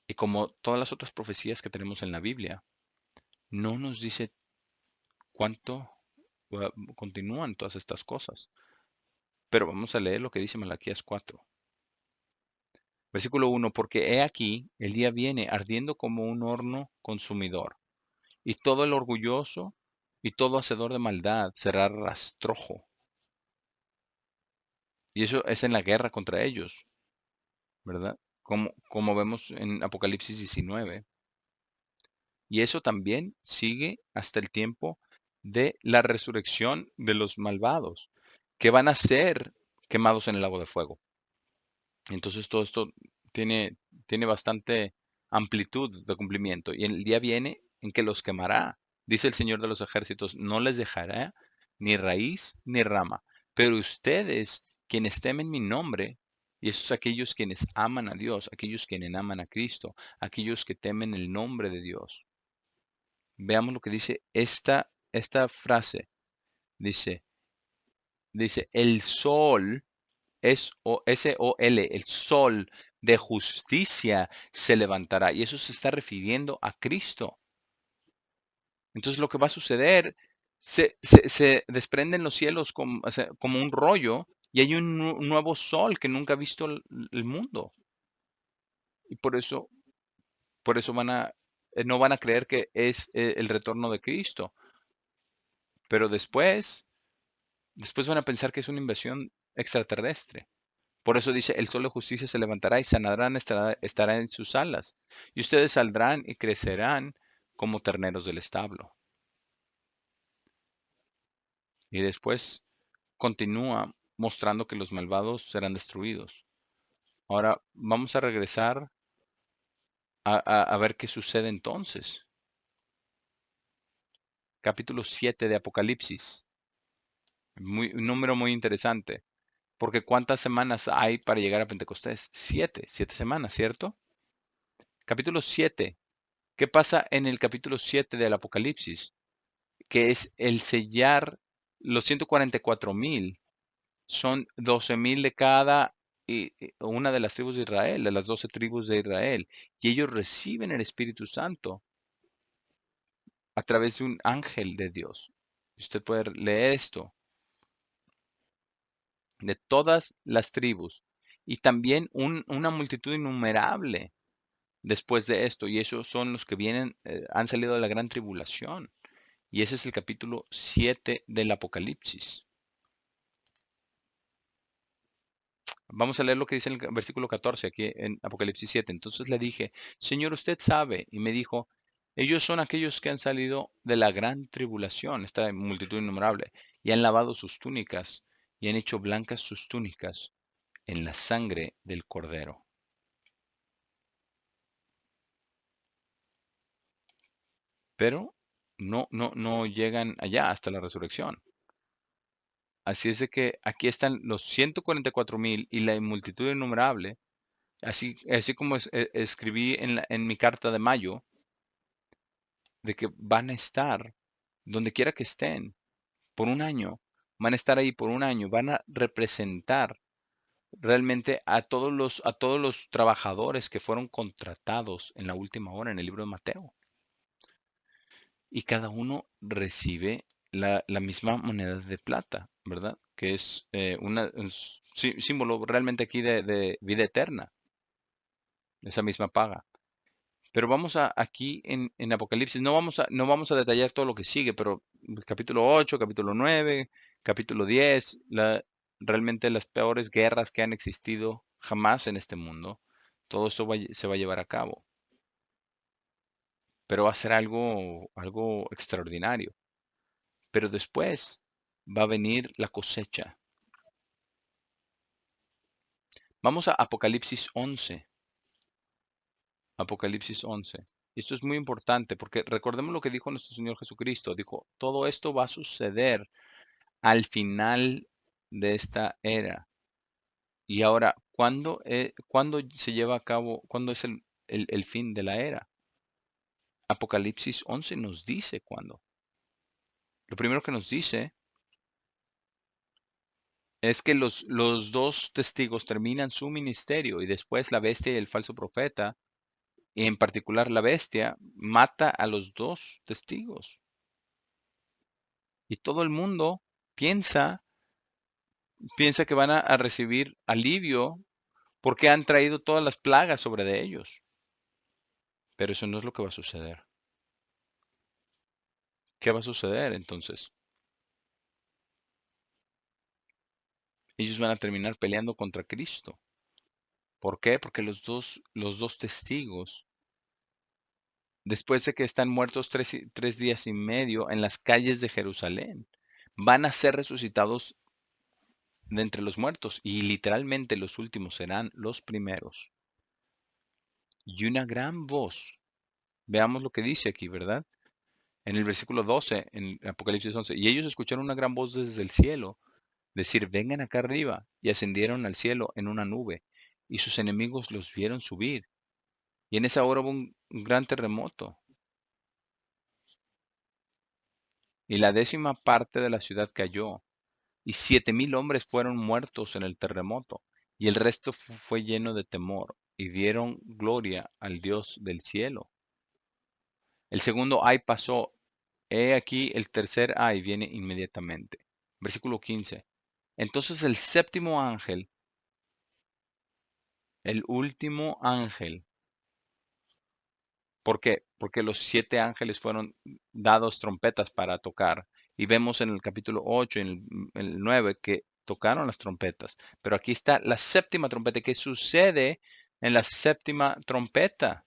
Y como todas las otras profecías que tenemos en la Biblia, no nos dice cuánto continúan todas estas cosas. Pero vamos a leer lo que dice Malaquías 4. Versículo 1, porque he aquí, el día viene ardiendo como un horno consumidor, y todo el orgulloso y todo hacedor de maldad será rastrojo. Y eso es en la guerra contra ellos, ¿verdad? Como vemos en Apocalipsis 19. Y eso también sigue hasta el tiempo de la resurrección de los malvados, que van a ser quemados en el lago de fuego. Entonces todo esto tiene bastante amplitud de cumplimiento. Y el día viene en que los quemará. Dice el Señor de los ejércitos, no les dejará ni raíz ni rama. Pero ustedes, quienes temen mi nombre, y esos aquellos quienes aman a Dios, aquellos quienes aman a Cristo, aquellos que temen el nombre de Dios. Veamos lo que dice esta frase. Dice, el sol, S-O-L, el sol de justicia se levantará. Y eso se está refiriendo a Cristo. Entonces lo que va a suceder, se desprenden los cielos como, o sea, como un rollo y hay un nuevo sol que nunca ha visto el mundo. Y por eso no van a creer que es el retorno de Cristo. Pero después van a pensar que es una invasión extraterrestre. Por eso dice, el sol de justicia se levantará y sanarán estará en sus alas. Y ustedes saldrán y crecerán como terneros del establo. Y después continúa mostrando que los malvados serán destruidos. Ahora vamos a regresar a ver qué sucede entonces. Capítulo 7 de Apocalipsis. Un número muy interesante. Porque ¿cuántas semanas hay para llegar a Pentecostés? 7 semanas, ¿cierto? Capítulo 7. ¿Qué pasa en el capítulo 7 del Apocalipsis? Que es el sellar los 144,000. Son 12,000 de cada una de las tribus de Israel, de las 12 tribus de Israel. Y ellos reciben el Espíritu Santo a través de un ángel de Dios. Usted puede leer esto, de todas las tribus. Y también una multitud innumerable después de esto. Y esos son los que vienen, han salido de la gran tribulación. Y ese es el capítulo 7 del Apocalipsis. Vamos a leer lo que dice en el versículo 14 aquí en Apocalipsis 7. Entonces le dije, Señor, usted sabe. Y me dijo, ellos son aquellos que han salido de la gran tribulación, esta multitud innumerable, y han lavado sus túnicas y han hecho blancas sus túnicas en la sangre del Cordero. Pero no llegan allá hasta la resurrección. Así es de que aquí están los 144,000 y la multitud innumerable. Así como escribí en mi carta de mayo, de que van a estar donde quiera que estén por un año, van a estar ahí por un año, van a representar realmente a todos los trabajadores que fueron contratados en la última hora en el libro de Mateo. Y cada uno recibe la misma moneda de plata, ¿verdad? Que es un símbolo realmente aquí de vida eterna, esa misma paga. Pero vamos aquí en Apocalipsis, no vamos a detallar todo lo que sigue, pero capítulo 8, capítulo 9, capítulo 10, realmente las peores guerras que han existido jamás en este mundo, todo esto se va a llevar a cabo, pero va a ser algo extraordinario. Pero después va a venir la cosecha. Vamos a Apocalipsis 11. Apocalipsis 11. Esto es muy importante porque recordemos lo que dijo nuestro Señor Jesucristo. Dijo, todo esto va a suceder al final de esta era. Y ahora, ¿cuándo se lleva a cabo, cuándo es el fin de la era? Apocalipsis 11 nos dice cuándo. Lo primero que nos dice es que los dos testigos terminan su ministerio y después la bestia y el falso profeta, y en particular la bestia, mata a los dos testigos. Y todo el mundo piensa, piensa que van a recibir alivio porque han traído todas las plagas sobre de ellos. Pero eso no es lo que va a suceder. ¿Qué va a suceder entonces? Ellos van a terminar peleando contra Cristo. ¿Por qué? Porque los dos testigos, después de que están muertos 3 días y medio en las calles de Jerusalén, van a ser resucitados de entre los muertos y literalmente los últimos serán los primeros. Y una gran voz, veamos lo que dice aquí, ¿verdad? En el versículo 12, en Apocalipsis 11, y ellos escucharon una gran voz desde el cielo, decir, vengan acá arriba, y ascendieron al cielo en una nube, y sus enemigos los vieron subir. Y en esa hora hubo un gran terremoto, y la 10ª parte de la ciudad cayó, y 7,000 hombres fueron muertos en el terremoto, y el resto fue lleno de temor, y dieron gloria al Dios del cielo. El segundo ay pasó, he aquí el tercer ay viene inmediatamente. Versículo 15. Entonces el séptimo ángel, el último ángel, ¿por qué? Porque los 7 ángeles fueron dados trompetas para tocar. Y vemos en el capítulo 8, en el 9, que tocaron las trompetas. Pero aquí está la séptima trompeta. ¿Qué sucede en la séptima trompeta?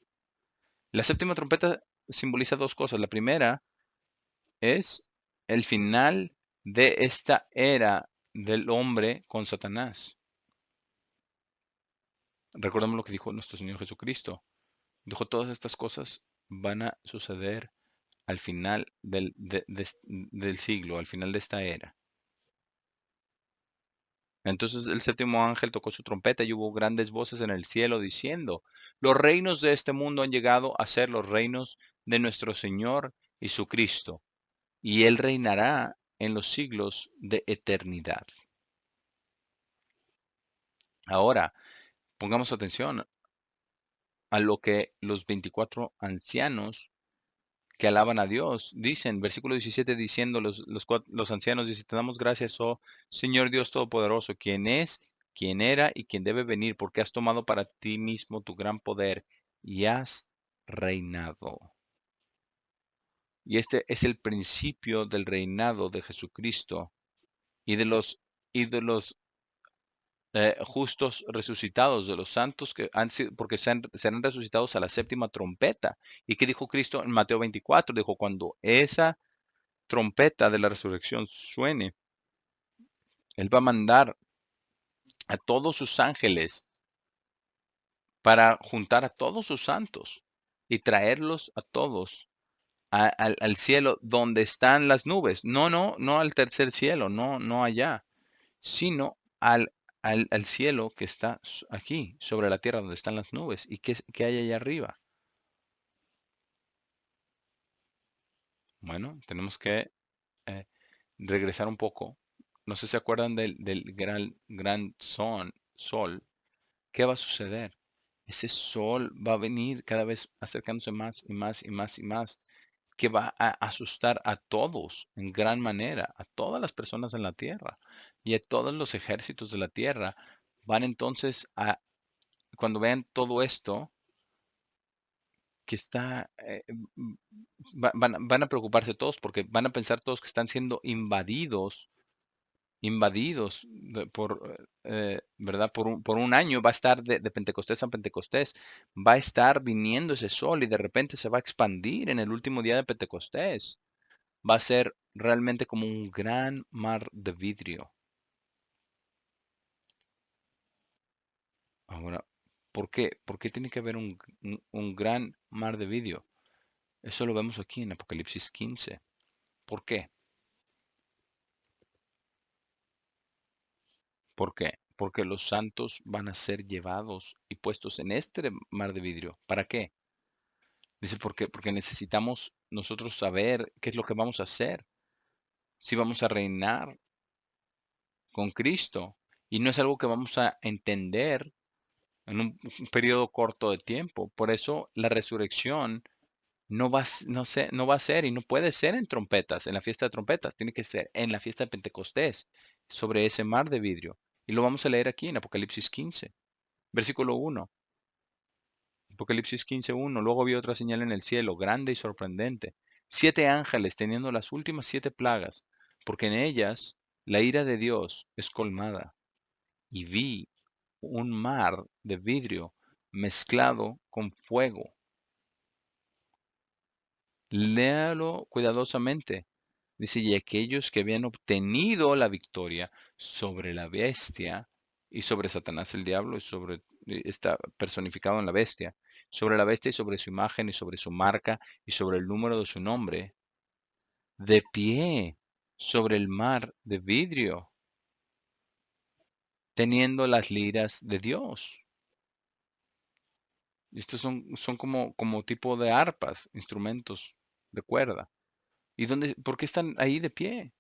La séptima trompeta simboliza dos cosas. La primera es el final de esta era del hombre con Satanás. Recordemos lo que dijo nuestro Señor Jesucristo. Dijo, todas estas cosas van a suceder al final del siglo, al final de esta era. Entonces el séptimo ángel tocó su trompeta y hubo grandes voces en el cielo diciendo, los reinos de este mundo han llegado a ser los reinos de nuestro Señor y su Cristo, y Él reinará en los siglos de eternidad. Ahora, pongamos atención a lo que los 24 ancianos que alaban a Dios dicen, versículo 17 diciendo los ancianos, dice, te damos gracias, oh Señor Dios Todopoderoso, quien es, quien era y quien debe venir, porque has tomado para ti mismo tu gran poder y has reinado. Y este es el principio del reinado de Jesucristo y de los justos resucitados, de los santos que han sido, porque serán resucitados a la séptima trompeta. ¿Y qué dijo Cristo en Mateo 24? Dijo, cuando esa trompeta de la resurrección suene, Él va a mandar a todos sus ángeles para juntar a todos sus santos y traerlos a todos al cielo donde están las nubes. No, no, no al tercer cielo, no, no allá, sino al cielo que está aquí, sobre la tierra donde están las nubes. ¿Y qué hay allá arriba? Bueno, tenemos que eh, regresar un poco. No sé si se acuerdan del gran sol. ¿Qué va a suceder? Ese sol va a venir cada vez acercándose más y más y más y más, que va a asustar a todos en gran manera, a todas las personas en la tierra y a todos los ejércitos de la tierra. Van entonces cuando vean todo esto, que está, van a preocuparse todos porque van a pensar todos que están siendo invadidos ¿verdad? Por un año va a estar de Pentecostés a Pentecostés, va a estar viniendo ese sol y de repente se va a expandir en el último día de Pentecostés. Va a ser realmente como un gran mar de vidrio. Ahora, ¿por qué? ¿Por qué tiene que haber un gran mar de vidrio? Eso lo vemos aquí en Apocalipsis 15. ¿Por qué? ¿Por qué? Porque los santos van a ser llevados y puestos en este mar de vidrio. ¿Para qué? Dice, ¿por qué? Porque necesitamos nosotros saber qué es lo que vamos a hacer. Si vamos a reinar con Cristo. Y no es algo que vamos a entender en un periodo corto de tiempo. Por eso la resurrección no va a ser y no puede ser en trompetas, en la fiesta de trompetas. Tiene que ser en la fiesta de Pentecostés, sobre ese mar de vidrio. Y lo vamos a leer aquí en Apocalipsis 15, versículo 1. Apocalipsis 15:1. Luego vi otra señal en el cielo, grande y sorprendente. 7 ángeles teniendo las últimas 7 plagas, porque en ellas la ira de Dios es colmada. Y vi un mar de vidrio mezclado con fuego. Léalo cuidadosamente. Dice, y aquellos que habían obtenido la victoria sobre la bestia y sobre Satanás el diablo está personificado en la bestia, sobre la bestia y sobre su imagen y sobre su marca y sobre el número de su nombre, de pie sobre el mar de vidrio, teniendo las liras de Dios. Estos son como tipo de arpas, instrumentos de cuerda. ¿Y por qué están ahí de pie?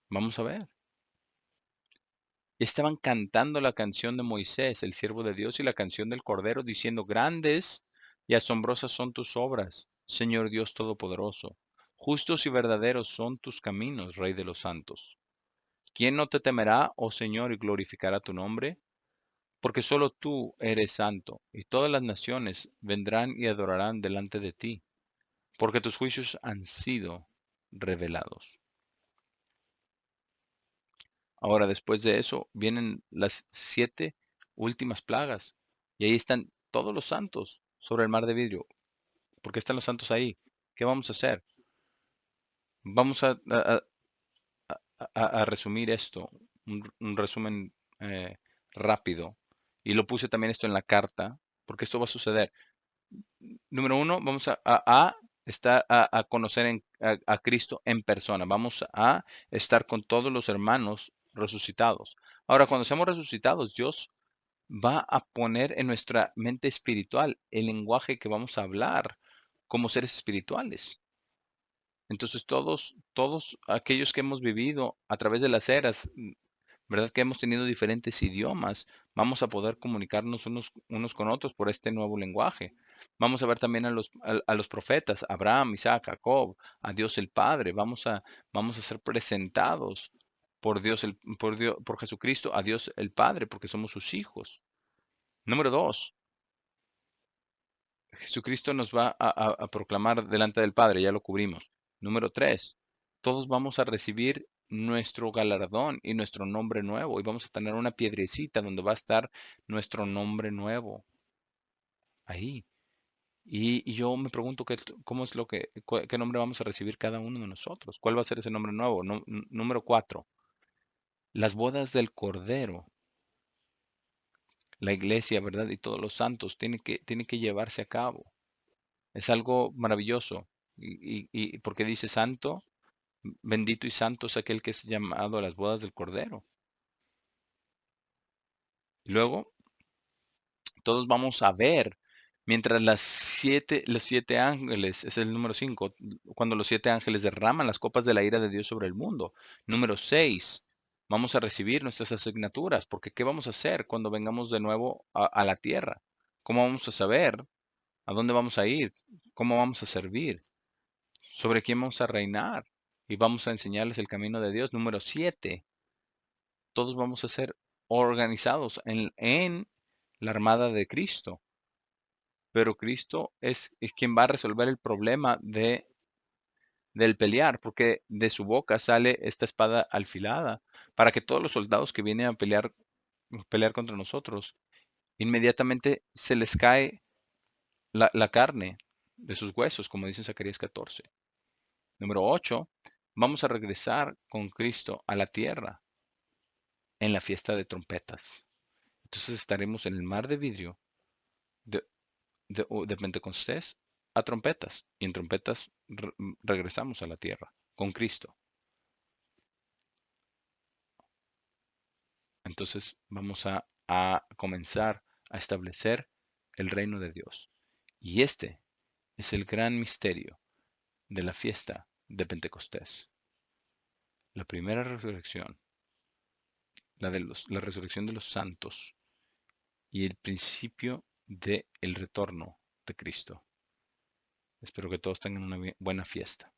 Vamos a ver. Estaban cantando la canción de Moisés, el siervo de Dios, y la canción del Cordero, diciendo, grandes y asombrosas son tus obras, Señor Dios Todopoderoso. Justos y verdaderos son tus caminos, Rey de los santos. ¿Quién no te temerá, oh Señor, y glorificará tu nombre? Porque solo tú eres santo, y todas las naciones vendrán y adorarán delante de ti, porque tus juicios han sido revelados. Ahora, después de eso, vienen las 7 últimas plagas, y ahí están todos los santos sobre el mar de vidrio. ¿Por qué están los santos ahí? ¿Qué vamos a hacer? Vamos a resumir esto, un resumen rápido. Y lo puse también esto en la carta, porque esto va a suceder. Número uno, vamos a conocer a Cristo en persona. Vamos a estar con todos los hermanos resucitados. Ahora, cuando seamos resucitados, Dios va a poner en nuestra mente espiritual el lenguaje que vamos a hablar como seres espirituales. Entonces, todos aquellos que hemos vivido a través de las eras, ¿verdad? Que hemos tenido diferentes idiomas, vamos a poder comunicarnos unos con otros por este nuevo lenguaje. Vamos a ver también a los profetas, Abraham, Isaac, Jacob, a Dios el Padre. Vamos a ser presentados por por Jesucristo, a Dios el Padre, porque somos sus hijos. Número dos, Jesucristo nos va a proclamar delante del Padre, ya lo cubrimos. Número tres, todos vamos a recibir nuestro galardón y nuestro nombre nuevo, y vamos a tener una piedrecita donde va a estar nuestro nombre nuevo ahí. Y yo me pregunto cómo es qué nombre vamos a recibir cada uno de nosotros. ¿Cuál va a ser ese nombre nuevo? Número cuatro, las bodas del Cordero, la iglesia, ¿verdad? Y todos los santos tienen que llevarse a cabo. Es algo maravilloso. Y porque dice santo, bendito y santo es aquel que es llamado a las bodas del Cordero. Y luego todos vamos a ver, mientras los 7 ángeles, es el número 5, cuando los 7 ángeles derraman las copas de la ira de Dios sobre el mundo. Número 6, vamos a recibir nuestras asignaturas, porque ¿qué vamos a hacer cuando vengamos de nuevo a la tierra? ¿Cómo vamos a saber a dónde vamos a ir? ¿Cómo vamos a servir? ¿Sobre quién vamos a reinar? Y vamos a enseñarles el camino de Dios. Número 7, todos vamos a ser organizados en la armada de Cristo. Pero Cristo es quien va a resolver el problema del pelear, porque de su boca sale esta espada alfilada, para que todos los soldados que vienen a pelear contra nosotros, inmediatamente se les cae la carne de sus huesos, como dice en Zacarías 14. Número 8, vamos a regresar con Cristo a la tierra en la fiesta de trompetas. Entonces estaremos en el mar de vidrio de, de Pentecostés a trompetas. Y en trompetas regresamos a la tierra con Cristo. Entonces vamos a comenzar a establecer el reino de Dios. Y este es el gran misterio de la fiesta de Pentecostés. La primera resurrección, la resurrección de los santos y el principio del retorno de Cristo. Espero que todos tengan una buena fiesta.